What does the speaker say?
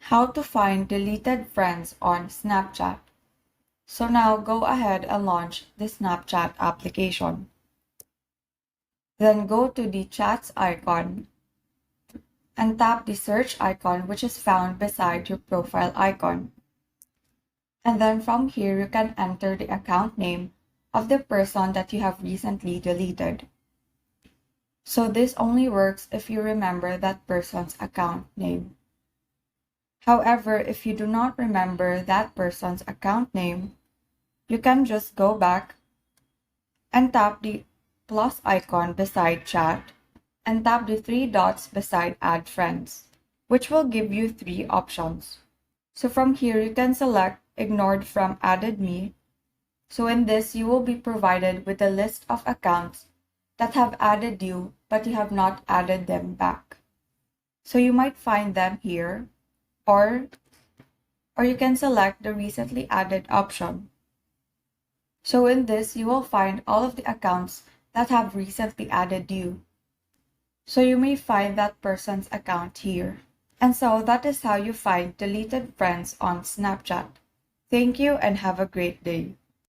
How to find deleted friends on Snapchat. So now go ahead and launch the Snapchat application. Then go to the chats icon and tap the search icon which is found beside your profile icon. And then from here you can enter the account name of the person that you have recently deleted. So this only works if you remember that person's account name. However, if you do not remember that person's account name, you can just go back and tap the plus icon beside chat and tap the three dots beside add friends, which will give you three options. So from here, you can select ignored from added me. So in this, you will be provided with a list of accounts that have added you, but you have not added them back. So you might find them here, or you can select the recently added option. So in this, you will find all of the accounts that have recently added you. So you may find that person's account here. And so that is how you find deleted friends on Snapchat. Thank you and have a great day.